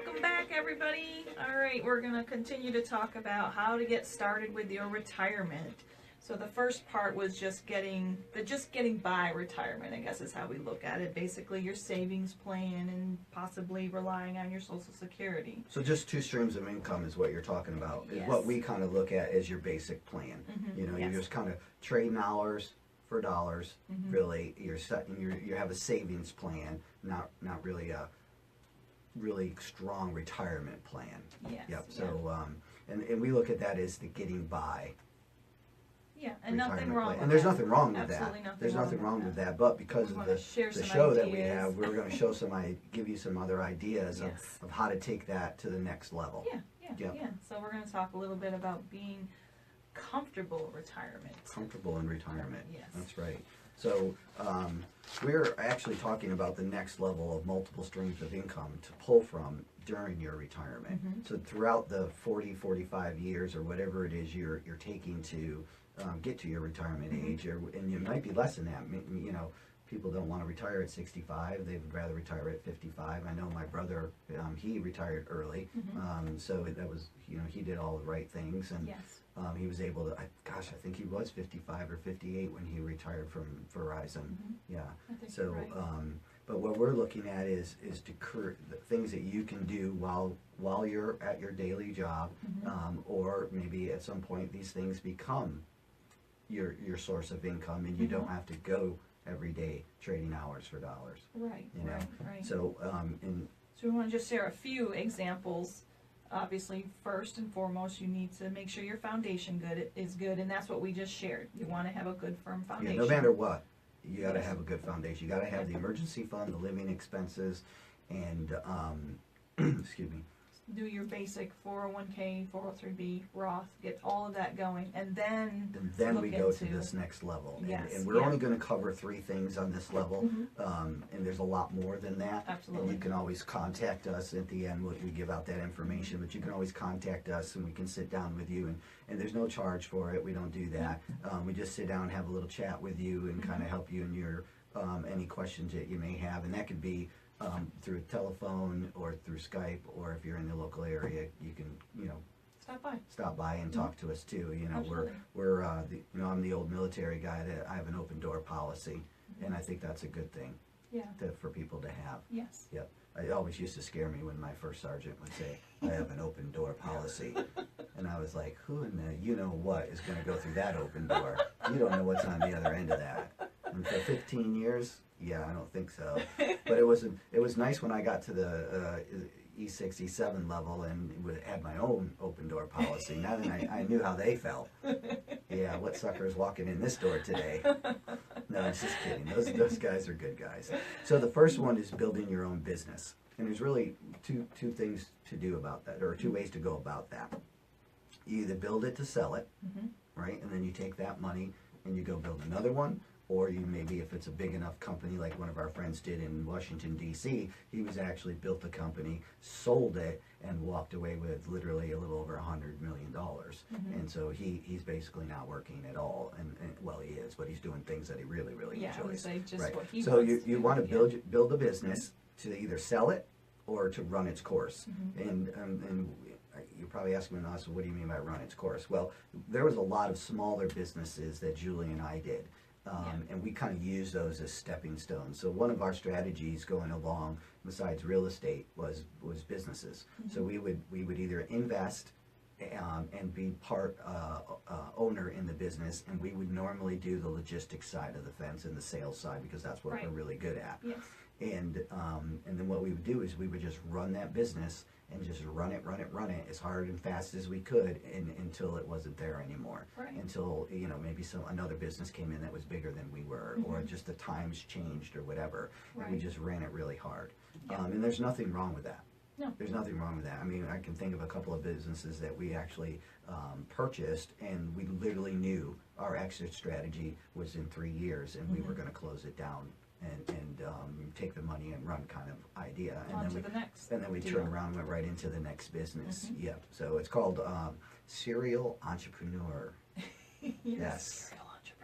Welcome back, everybody. All right, we're going to continue to talk about how to get started with your retirement. So the first part was just getting by retirement, I guess is how we look at it. Basically, your savings plan and possibly relying on your Social Security. So just two streams of income is what you're talking about. Is Yes. what we kind of look at as your basic plan. You know, Yes. you're just kind of trading hours for dollars. Really, you're setting you have a savings plan, not really a really strong retirement plan. Yes. Yep. So and we look at that as the getting by. Yeah, and nothing wrong with that. And there's nothing wrong with Absolutely that. nothing There's wrong nothing with wrong that. with that. But because We of wanna share the some show that we ideas. have, we're going to show give you some other ideas Yes. of how to take that to the next level. Yeah. Yep. So we're going to talk a little bit about being comfortable in retirement. Comfortable in retirement. Yes. That's right. So we're actually talking about the next level of multiple streams of income to pull from during your retirement. So throughout the 40, 45 years or whatever it is you're taking to get to your retirement age, and it might be less than that. You know, people don't want to retire at 65. They would rather retire at 55. I know my brother, he retired early. So that was, you know, he did all the right things. And Yes. he was able to, I think he was 55 or 58 when he retired from Verizon. Yeah. I think So, you're right. but what we're looking at is the things that you can do while you're at your daily job, or maybe at some point these things become your source of income, and you don't have to go every day trading hours for dollars. Right. You know. Right. So, So we want to just share a few examples. Obviously, first and foremost, you need to make sure your foundation is good, and that's what we just shared. You want to have a good, firm yeah, foundation. no matter what, you got to have a good foundation. You got to have the emergency fund, the living expenses, and excuse me. Do your basic 401k, 403b, Roth, get all of that going, and then we go to this next level. Yes, And we're only going to cover 3 things on this level, and there's a lot more than that. Absolutely. And you can always contact us at the end. We give out that information, but you can always contact us, and we can sit down with you. And there's no charge for it. We don't do that. We just sit down and have a little chat with you and kind of help you in your any questions that you may have, and that could be through telephone or through Skype, or if you're in the local area, you can, you know, stop by and talk to us too. You know, Absolutely. we're you know, I'm the old military guy that I have an open door policy, and I think that's a good thing Yeah. for people to have. Yes. Yep. It always used to scare me when my first sergeant would say, I have an open door policy. And I was like, who in the you know what is going to go through that open door? You don't know what's on the other end of that. And for 15 years, yeah, I don't think so. But it was nice when I got to the E6, E7 level and had my own open door policy. Now then I knew how they felt. Yeah, what sucker's walking in this door today? No, I'm just kidding. Those guys are good guys. So the first one is building your own business. And there's really two things to do about that, or 2 ways to go about that. You either build it to sell it, right? And then you take that money and you go build another one. Or you maybe, if it's a big enough company like one of our friends did in Washington, D.C., he was actually built a company, sold it, and walked away with literally a little over $100 million. And so he's basically not working at all. And well, he is, but he's doing things that he really, really enjoys. I would say just right. what he So wants you want to build a business to either sell it or to run its course. And you're probably asking us, what do you mean by run its course? Well, there was a lot of smaller businesses that Julie and I did. And we kind of use those as stepping stones. So one of our strategies going along, besides real estate, was businesses. So we would either invest and be part owner in the business, and we would normally do the logistics side of the fence and the sales side, because that's what we're really good at. Yes. And then what we would do is we would just run that business and just run it as hard and fast as we could until it wasn't there anymore. Right. Until, you know, maybe another business came in that was bigger than we were, or just the times changed or whatever. Right. And we just ran it really hard. Yeah. And there's nothing wrong with that. No. There's nothing wrong with that. I mean, I can think of a couple of businesses that we actually purchased, and we literally knew our exit strategy was in 3 years, and we were going to close it down and take the money and run kind of idea. On to the next And then we deal. turned around and went right into the next business. Yep. So it's called Serial Entrepreneur. Yes.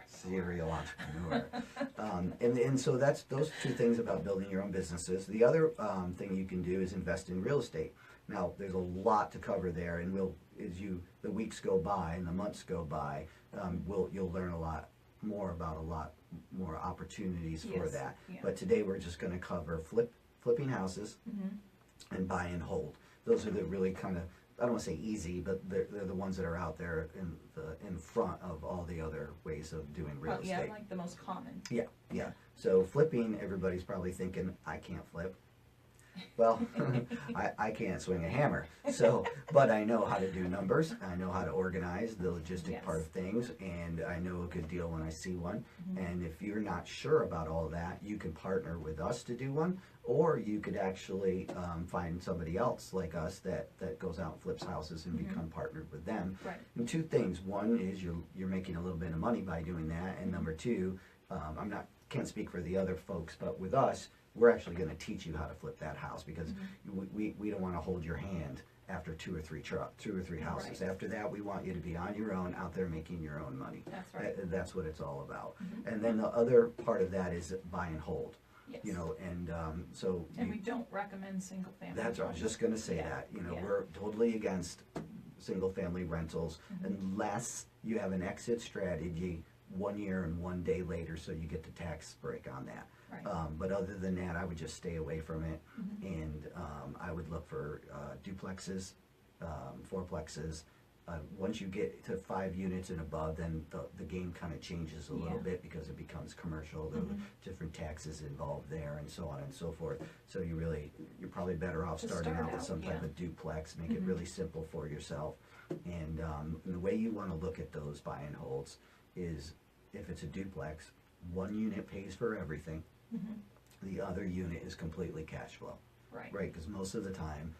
Serial entrepreneur. And so that's those 2 things about building your own businesses. The other thing you can do is invest in real estate. Now, there's a lot to cover there, and the weeks go by and the months go by, you'll learn a lot more about a lot more opportunities for Yes, that. yeah. But today we're just going to cover flipping houses and buy and hold. Those are the really kind of, I don't want to say easy, but they're the ones that are out there in front of all the other ways of doing real estate. Yeah, like the most common. Yeah. So flipping, everybody's probably thinking, I can't flip. Well, I can't swing a hammer. So, but I know how to do numbers. I know how to organize the logistic Yes. part of things, and I know a good deal when I see one. And if you're not sure about all of that, you can partner with us to do one, or you could actually find somebody else like us that goes out and flips houses and become partnered with them. Right. And two things: one is you're making a little bit of money by doing that, and number two, can't speak for the other folks, but with us, we're actually going to teach you how to flip that house, because we don't want to hold your hand after two or three houses. Right. After that, we want you to be on your own, out there making your own money. That's right. That's what it's all about. And then the other part of that is buy and hold. Yes. You know, and so And we don't recommend single family. that's what I was just going to say. Yeah, That, you know, yeah. we're totally against single family rentals unless you have an exit strategy 1 year and 1 day later, so you get the tax break on that. Right. But other than that, I would just stay away from it, and I would look for duplexes, fourplexes. Once you get to 5 units and above, then the game kind of changes a little Yeah. bit, because it becomes commercial. There are different taxes involved there, and so on and so forth. So you're probably better off To starting start out with out, some type yeah. of duplex. Make it really simple for yourself. And the way you want to look at those buy and holds is, if it's a duplex, 1 unit pays for everything. The other unit is completely cash flow. Right. Right, because most of the time,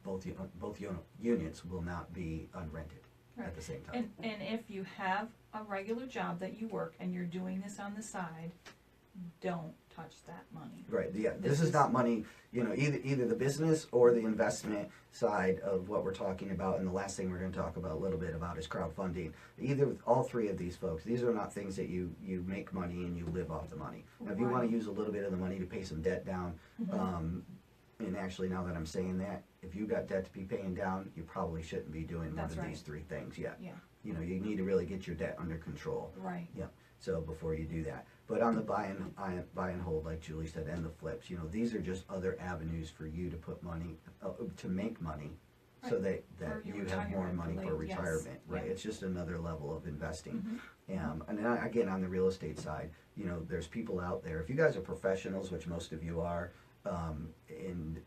both units will not be unrented Right. at the same time. And if you have a regular job that you work and you're doing this on the side, don't touch that money. Right, yeah, this This is is- not money, you know, either the business or the investment side of what we're talking about. And the last thing we're going to talk about a little bit about is crowdfunding. All three of these folks, these are not things that you make money and you live off the money. Now, if you want Right. to use a little bit of the money to pay some debt down, and actually, now that I'm saying that, if you got debt to be paying down, you probably shouldn't be doing one That's of right. these three things yet. Yeah. You know, you need to really get your debt under control. Right. Yeah, so before you do that. But on the buy and hold, like Julie said, and the flips, you know, these are just other avenues for you to put money, to make money, so Right. that For your you have more retirement, money for yes. retirement, right? Yeah. It's just another level of investing. And then again, on the real estate side, you know, there's people out there, if you guys are professionals, which most of you are, and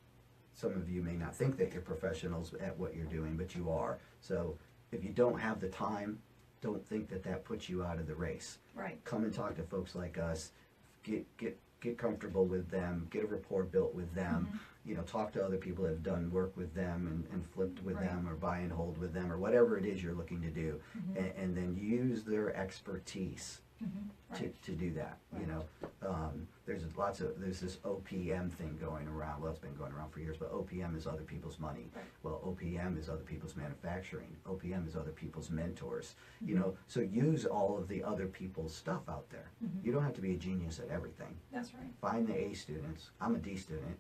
some of you may not think that you're professionals at what you're doing, but you are. So if you don't have the time, don't think that puts you out of the race. Right. Come and talk to folks like us, get comfortable with them, get a rapport built with them, you know, talk to other people that have done work with them and flipped with Right. them, or buy and hold with them, or whatever it is you're looking to do, and then use their expertise Right. to do that. You know, there's this OPM thing going around. Well, it's been going around for years, but OPM is other people's money. Right. Well, OPM is other people's manufacturing. OPM is other people's mentors. You know, so use all of the other people's stuff out there. You don't have to be a genius at everything. That's right. Find the A students. I'm a D student.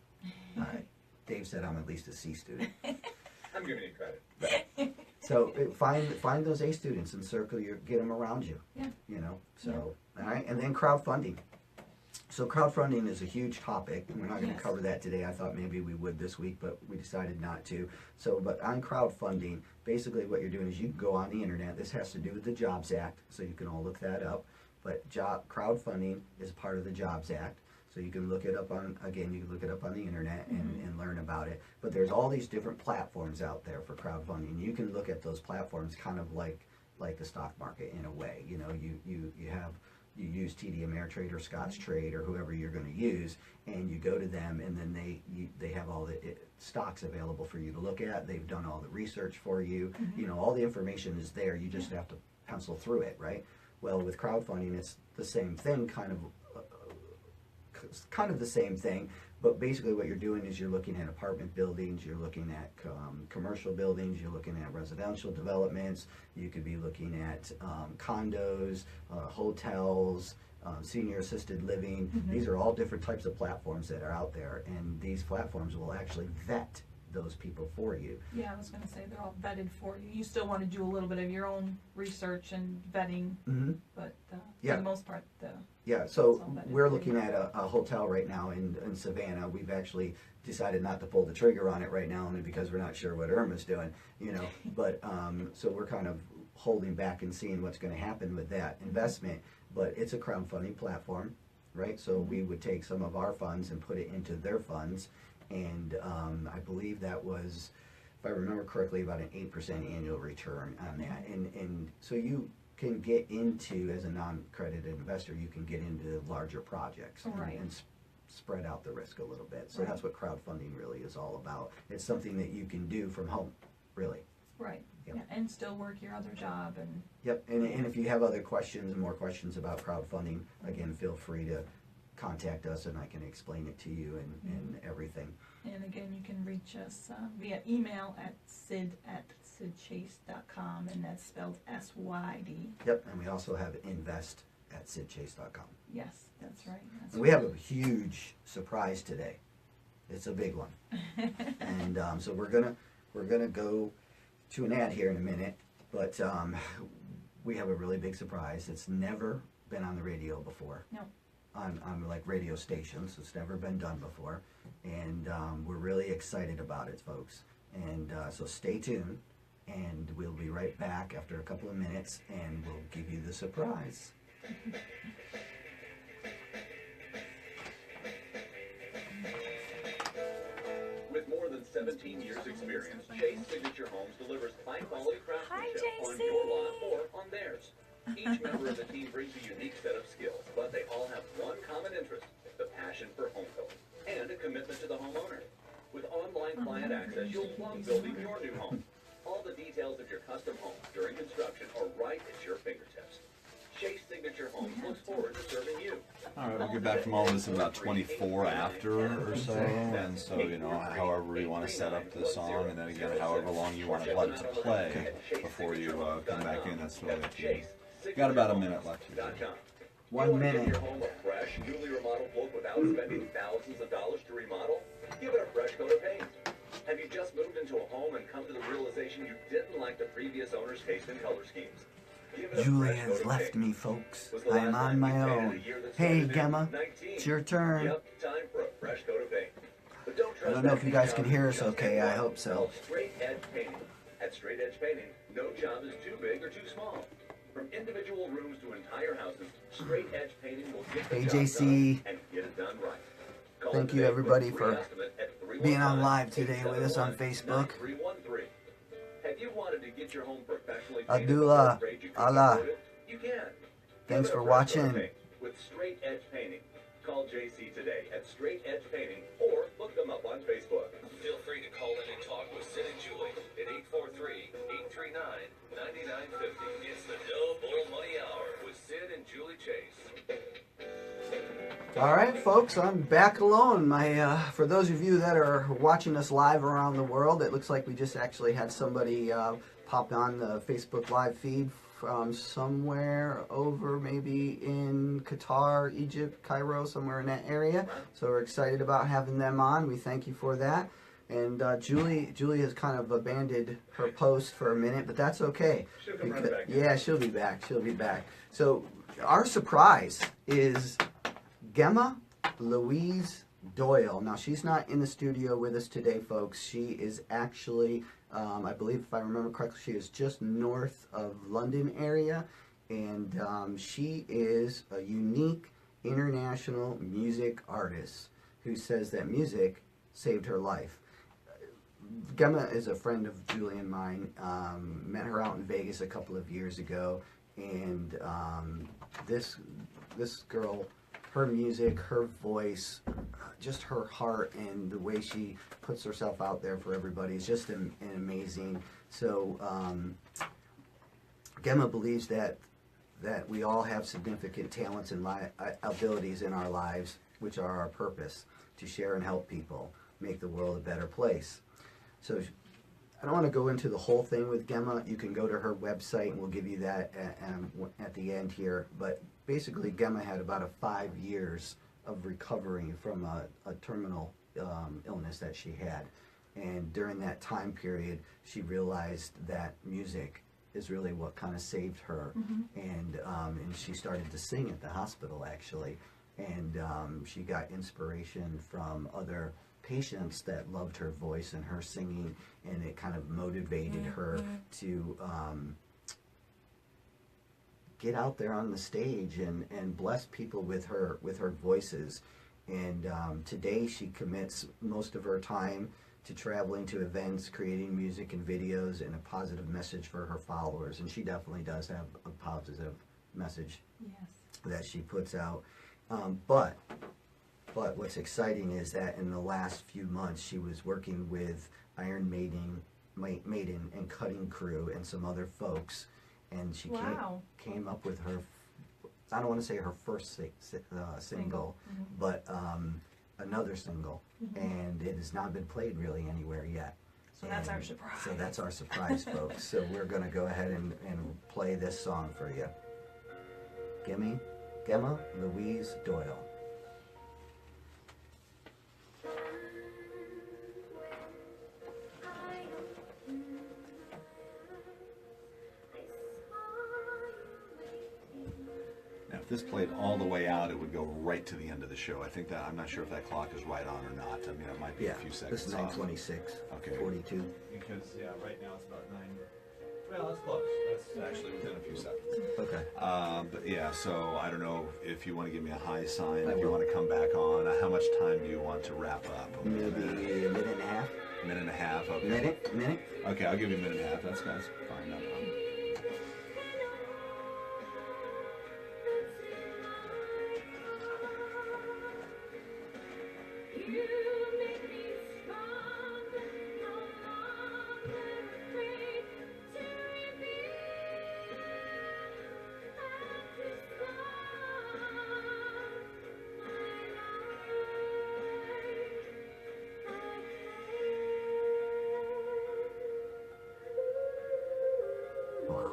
Dave said I'm at least a C student. I'm giving you credit. So find those A students and get them around you. Yeah. You know. So all right, and then crowdfunding. So crowdfunding is a huge topic, and we're not going to Yes. cover that today. I thought maybe we would this week, but we decided not to. So, but on crowdfunding, basically what you're doing is you can go on the internet. This has to do with the Jobs Act, so you can all look that up. But crowdfunding is part of the Jobs Act. So you can look it up on the internet and learn about it. But there's all these different platforms out there for crowdfunding. You can look at those platforms kind of like the stock market in a way. You know, you use TD Ameritrade or Scottrade or whoever you're going to use, and you go to them, and then they have all the stocks available for you to look at. They've done all the research for you. You know, all the information is there. You just have to pencil through it, right? Well, with crowdfunding, it's the same thing, kind of the same thing, but basically what you're doing is you're looking at apartment buildings, you're looking at commercial buildings, you're looking at residential developments, you could be looking at condos, hotels, senior assisted living. These are all different types of platforms that are out there, and these platforms will actually vet those people for you. Yeah, I was gonna say they're all vetted for you. You still want to do a little bit of your own research and vetting, Mm-hmm. but Yeah. for the most part, Yeah, It's so all vetted we're for looking you. at a hotel right now in Savannah. We've actually decided not to pull the trigger on it right now, only because we're not sure what Irma's doing, you know. But so we're kind of holding back and seeing what's going to happen with that investment. But it's a crowdfunding platform, right? So we would take some of our funds and put it into their funds, and I believe that was, if I remember correctly, about an 8% annual return on that. And so you can get into, as a non-accredited investor, you can get into larger projects Right. and spread out the risk a little bit. So Right. that's what crowdfunding really is all about. It's something that you can do from home, really. right, Yep. yeah, and still work your other job and Yep, and if you have other questions, more questions about crowdfunding, again, feel free to contact us and I can explain it to you and everything. And again, you can reach us via email at sid@sidchase.com, and that's spelled S-Y-D. Yep, and we also have invest@sidchase.com. Yes, that's right. That's And we have a huge surprise today. It's a big one. And so we're gonna go to an ad here in a minute, but we have a really big surprise. It's never been on the radio before. No. On like radio stations. It's never been done before, and we're really excited about it, folks. And so stay tuned, and we'll be right back after a couple of minutes, and we'll give you the surprise. With more than 17 years experience, Chase Signature Homes delivers high-quality craftsmanship on JC. your lot or on theirs. Each member of the team brings a unique set of skills, but they all have one common interest: the passion for home building and a commitment to the homeowner. With online client access, you'll love building your new home. All the details of your custom home during construction are right at your fingertips. Chase Signature Homes looks forward to serving you. All right, we'll get back from all this in about 24 after or so, and so, you know, however you want to set up the song, and then again, however long you want to let it to play before you come back in, that's really up to you. Got about a minute left here. 1 minute. Give your home a fresh, newly remodeled look without spending thousands of dollars to remodel? Give it a fresh coat of paint. Have you just moved into a home and come to the realization you didn't like the previous owner's taste and color schemes? Give it a Julie fresh has coat of left paint. me, folks. Was the I am last on time my you painted own. a year that Hey, started in Gemma, 19? it's your turn. Yep, time for a fresh coat of paint. But don't I trust don't know if that you guys job can is hear us just okay. I one. hope so. Call Straight Edge Painting. At Straight Edge Painting, no job is too big or too small. From individual rooms to entire houses, Straight Edge Painting will get the Hey, job JC. done and get it done right. Call Thank you, today everybody, for a free for estimate at being on live today with us on 315-871-9313. Facebook. Have you wanted to get your home professionally painted Abdullah, before grade you can Allah. afford it? You can. Thanks Give it for a fresh coat of watching. paint with Straight Edge Painting. Call JC today at Straight Edge Painting or look them up on Facebook. Feel free to call in and talk with Sid and Julie at 843-839-9950. It's the NoBull Money Hour with Sid and Julie Chase. All right, folks, I'm back alone. For those of you that are watching us live around the world, it looks like we just actually had somebody pop on the Facebook live feed from somewhere over, maybe in Qatar, Egypt, Cairo, somewhere in that area. So we're excited about having them on. We thank you for that. And Julie has kind of abandoned her post for a minute, but that's okay. She'll come right back. Yeah, she'll be back. She'll be back. So our surprise is Gemma-Louise Doyle. Now, she's not in the studio with us today, folks. She is actually, I believe, if I remember correctly, she is just north of London area, and she is a unique international music artist who says that music saved her life. Gemma is a friend of Julie and mine. Met her out in Vegas a couple of years ago, and this girl, her music, her voice, just her heart, and the way she puts herself out there for everybody is just amazing. So Gemma believes that we all have significant talents and abilities in our lives, which are our purpose, to share and help people, make the world a better place. So I don't want to go into the whole thing with Gemma. You can go to her website, and we'll give you that at the end here. But basically, Gemma had about 5 years of recovering from a terminal illness that she had. And during that time period, she realized that music is really what kind of saved her. And she started to sing at the hospital, actually. And she got inspiration from other patients that loved her voice and her singing, and it kind of motivated her to get out there on the stage and bless people with her voices. And today she commits most of her time to traveling to events, creating music and videos, and a positive message for her followers. And she definitely does have a positive message that she puts out. But what's exciting is that in the last few months she was working with Iron Maiden and Cutting Crew and some other folks, and she came up with her, I don't want to say her first single, but another single, and it has not been played really anywhere yet. So that's our surprise. So that's our surprise, folks. So we're going to go ahead and play this song for you. Gemma-Louise Doyle. Now, if this played all the way out, it would go right to the end of the show. I think that, I'm not sure if that clock is right on or not. I mean, it might be a few seconds this is off. 9:26. Okay. 42. Because, yeah, right now it's about 9. Well, that's close. That's actually within a few seconds. Okay. But yeah, so I don't know if you want to give me a high sign, I if you will. want to come back on. How much time do you want to wrap up? Maybe a minute and a half. Minute and a half. Okay. Minute. Okay, I'll give you a minute and a half. That's fine. No problem. Wow.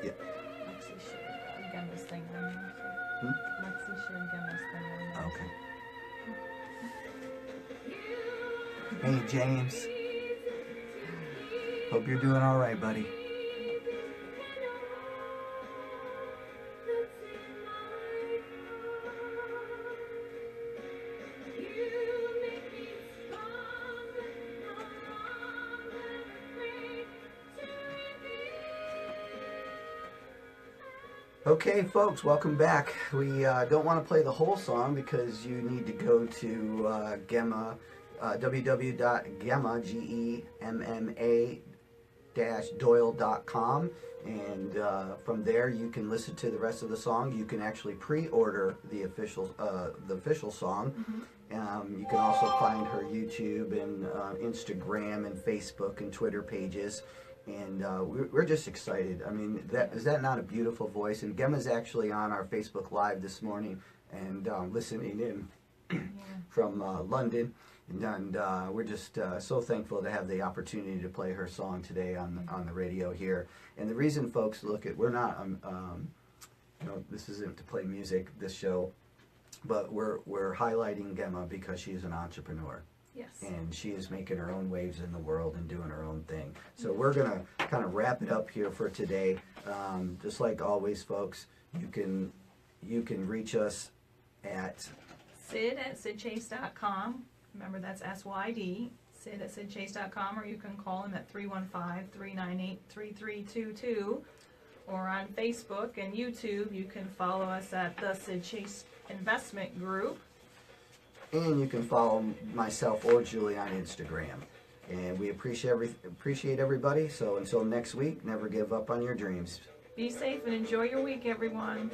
Yeah. Lexi shared Gemma's thing on there. So Hmm? Lexi shared Gemma's thing on there. Okay. Hey, James. Hope you're doing all right, buddy. Okay, folks, welcome back. We don't want to play the whole song because you need to go to Gemma, www.Gemma-Doyle.com, and from there you can listen to the rest of the song. You can actually pre-order the official song. You can also find her YouTube and Instagram and Facebook and Twitter pages. And we're just excited. I mean, is that not a beautiful voice? And Gemma's actually on our Facebook Live this morning and listening in from London. And we're just so thankful to have the opportunity to play her song today on the radio here. And the reason, folks, we're not, this isn't to play music, this show, but we're highlighting Gemma because she's an entrepreneur. Yes. And she is making her own waves in the world and doing her own thing. So we're going to kind of wrap it up here for today. Just like always, folks, you can reach us at Sid@sidchase.com. Remember, that's SYD. Sid@sidchase.com, or you can call him at 315-398-3322. Or on Facebook and YouTube, you can follow us at the Sid Chase Investment Group. And you can follow myself or Julie on Instagram. And we appreciate everybody. So until next week, never give up on your dreams. Be safe and enjoy your week, everyone.